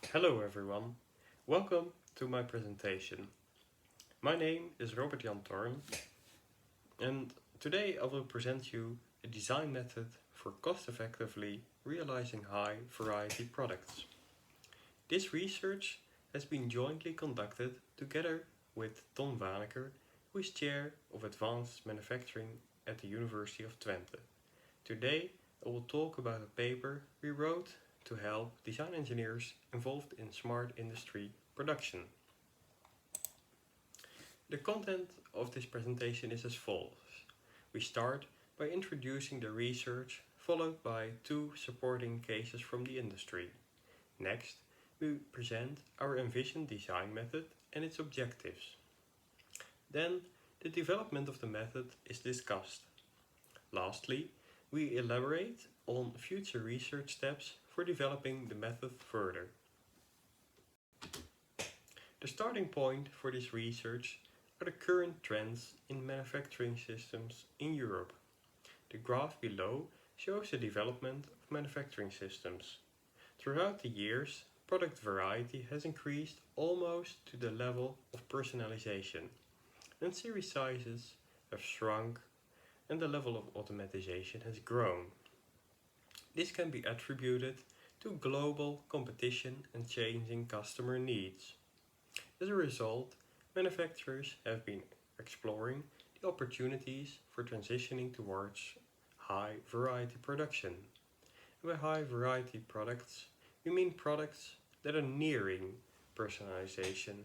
Hello everyone, welcome to my presentation. My name is Robbert-Jan and today I will present you a design method for cost-effectively realizing high variety products. This research has been jointly conducted together with Tom Vaneker, who is Chair of Advanced Manufacturing at the University of Twente. Today I will talk about a paper we wrote to help design engineers involved in smart industry production. The content of this presentation is as follows. We start by introducing the research, followed by two supporting cases from the industry. Next, we present our envisioned design method and its objectives. Then, the development of the method is discussed. Lastly, we elaborate on future research steps for developing the method further. The starting point for this research are the current trends in manufacturing systems in Europe. The graph below shows the development of manufacturing systems. Throughout the years, product variety has increased almost to the level of personalization, and series sizes have shrunk and the level of automatization has grown. This can be attributed to global competition and changing customer needs. As a result, manufacturers have been exploring the opportunities for transitioning towards high variety production. And by high variety products, we mean products that are nearing personalization.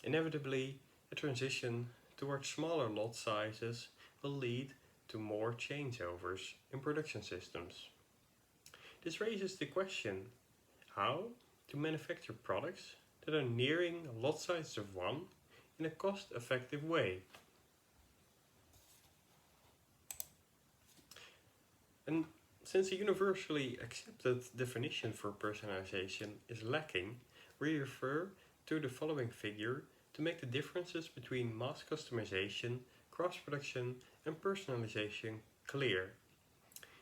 Inevitably, a transition towards smaller lot sizes will lead to more changeovers in production systems. This raises the question, how to manufacture products that are nearing lot sizes of 1 in a cost-effective way. And since a universally accepted definition for personalization is lacking, we refer to the following figure to make the differences between mass customization, cross-production and personalization clear.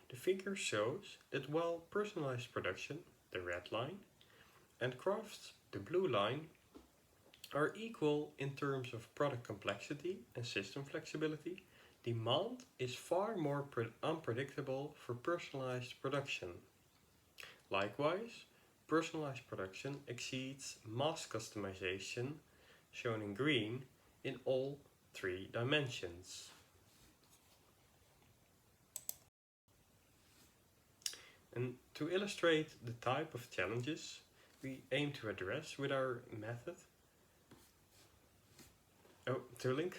The figure shows that while personalized production, the red line, and crafts, the blue line, are equal in terms of product complexity and system flexibility, demand is far more unpredictable for personalized production. Likewise, personalized production exceeds mass customization, shown in green, in all three dimensions. And to illustrate the type of challenges we aim to address with our method, to link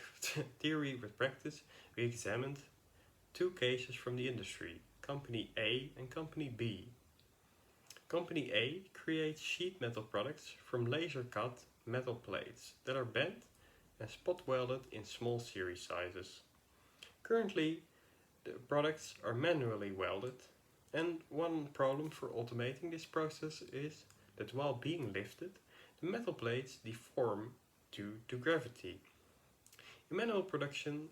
theory with practice, we examined two cases from the industry, Company A and Company B. Company A creates sheet metal products from laser cut metal plates that are bent and spot welded in small series sizes. Currently, the products are manually welded, and one problem for automating this process is that while being lifted, the metal plates deform due to gravity. In manual production,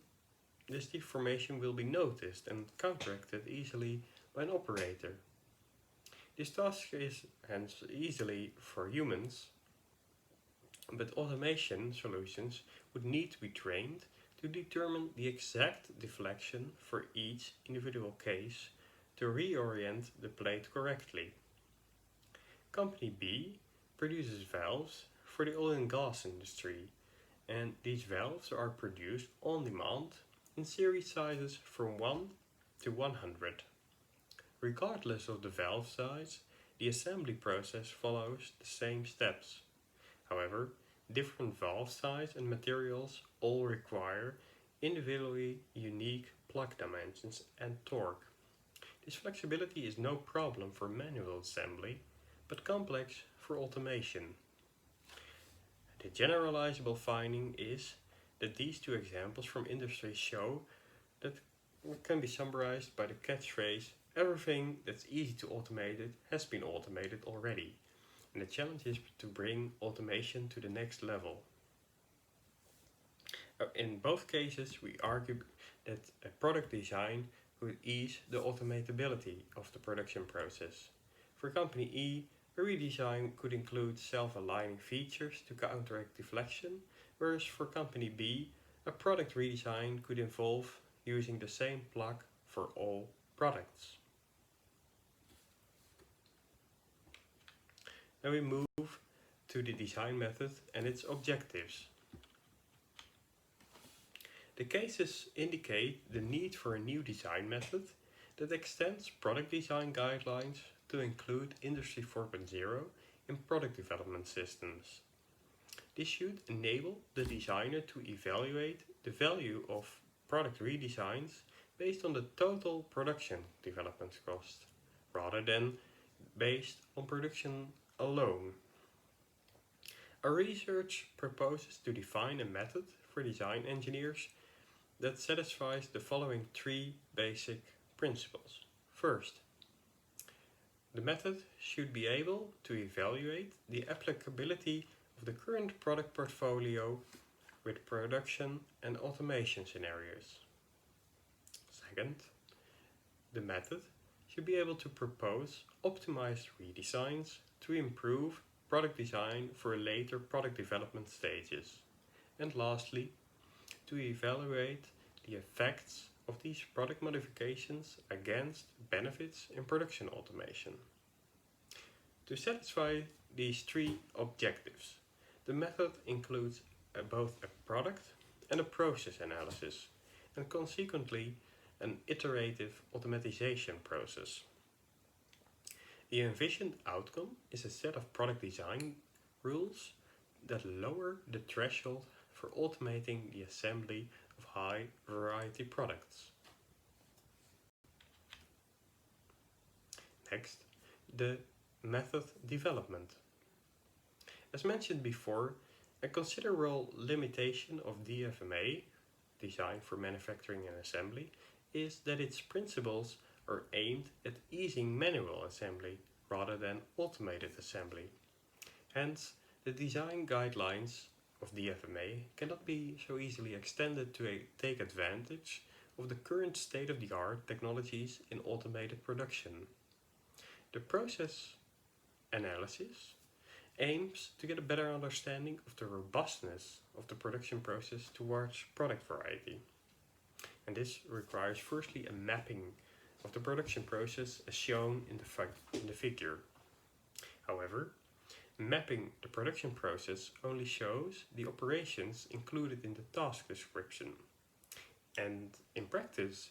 this deformation will be noticed and counteracted easily by an operator. This task is hence easily for humans, but automation solutions would need to be trained to determine the exact deflection for each individual case to reorient the plate correctly. Company B produces valves for the oil and gas industry, and these valves are produced on demand in series sizes from 1 to 100. Regardless of the valve size, the assembly process follows the same steps. However, different valve size and materials all require individually unique plug dimensions and torque. This flexibility is no problem for manual assembly, but complex for automation. The generalizable finding is that these two examples from industry show that can be summarized by the catchphrase, everything that's easy to automate has been automated already, and the challenge is to bring automation to the next level. In both cases, we argue that a product design would ease the automatability of the production process. For Company E, A redesign could include self-aligning features to counteract deflection, whereas for company B, a product redesign could involve using the same plug for all products. Now we move to the design method and its objectives. The cases indicate the need for a new design method that extends product design guidelines to include Industry 4.0 in product development systems. This should enable the designer to evaluate the value of product redesigns based on the total production development cost, rather than based on production alone. Our research proposes to define a method for design engineers that satisfies the following three basic principles. First, the method should be able to evaluate the applicability of the current product portfolio with production and automation scenarios. Second, the method should be able to propose optimized redesigns to improve product design for later product development stages. And lastly, to evaluate the effects of these product modifications against benefits in production automation. To satisfy these three objectives, the method includes both a product and a process analysis, and consequently an iterative automatization process. The envisioned outcome is a set of product design rules that lower the threshold for automating the assembly of high variety products. Next, the method development. As mentioned before, a considerable limitation of DFMA, Design for Manufacturing and Assembly, is that its principles are aimed at easing manual assembly rather than automated assembly. Hence, the design guidelines of DFMA cannot be so easily extended to take advantage of the current state-of-the-art technologies in automated production. The process analysis aims to get a better understanding of the robustness of the production process towards product variety. And this requires firstly a mapping of the production process as shown in the figure. However, mapping the production process only shows the operations included in the task description. And in practice,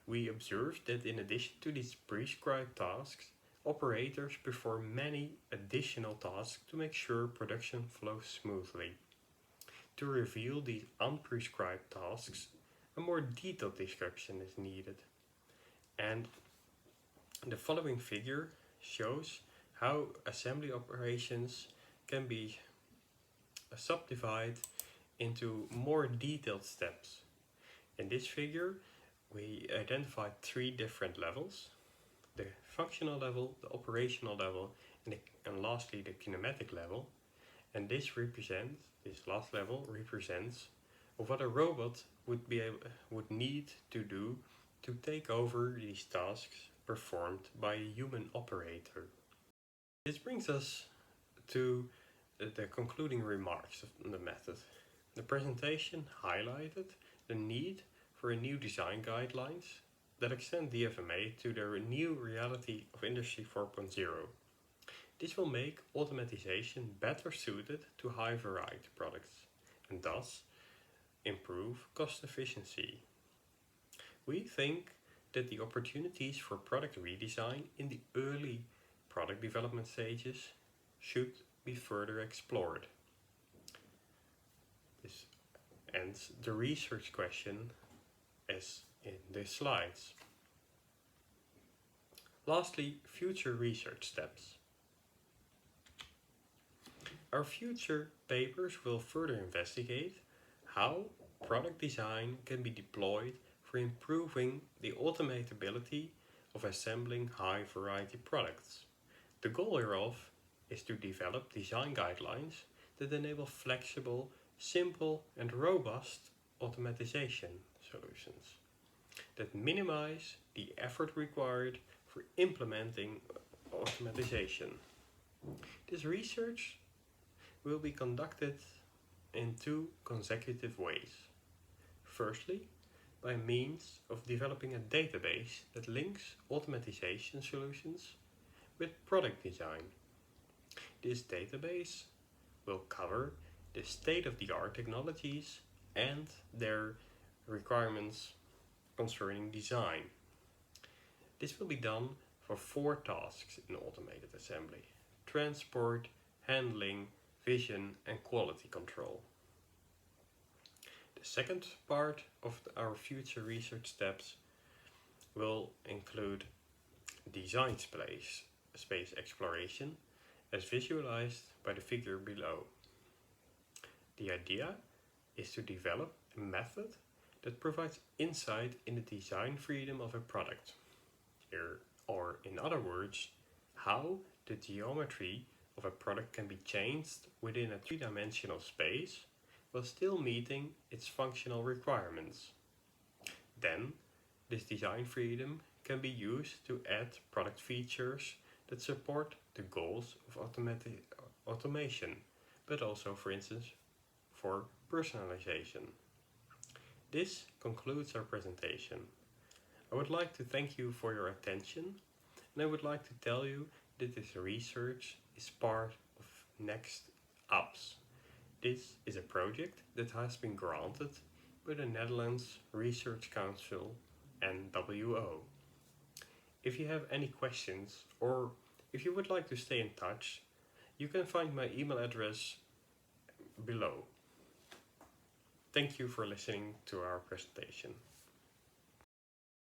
we observed that in addition to these prescribed tasks, operators perform many additional tasks to make sure production flows smoothly. To reveal these unprescribed tasks, a more detailed description is needed. And the following figure shows how assembly operations can be subdivided into more detailed steps. In this figure, we identified three different levels: the functional level, the operational level, and lastly the kinematic level. And this last level represents what a robot would need to do to take over these tasks performed by a human operator. This brings us to the concluding remarks of the method. The presentation highlighted the need for a new design guidelines that extend DFMA to the new reality of Industry 4.0. This will make automatization better suited to high variety products and thus improve cost efficiency. We think that the opportunities for product redesign in the early product development stages should be further explored. This ends the research question as in the slides. Lastly, future research steps. Our future papers will further investigate how product design can be deployed for improving the automatability of assembling high variety products. The goal hereof is to develop design guidelines that enable flexible, simple and robust automatization solutions that minimize the effort required for implementing automatization. This research will be conducted in two consecutive ways. Firstly, by means of developing a database that links automatization solutions with product design. This database will cover the state-of-the-art technologies and their requirements concerning design. This will be done for 4 tasks in automated assembly: transport, handling, vision and quality control. The second part of our future research steps will include design space exploration as visualized by the figure below. The idea is to develop a method that provides insight in the design freedom of a product. Or in other words, how the geometry of a product can be changed within a 3-dimensional space while still meeting its functional requirements. Then, this design freedom can be used to add product features that support the goals of automation, but also, for instance, for personalization. This concludes our presentation. I would like to thank you for your attention, and I would like to tell you that this research is part of Next Ups. This is a project that has been granted by the Netherlands Research Council NWO. If you have any questions or if you would like to stay in touch, you can find my email address below. Thank you for listening to our presentation.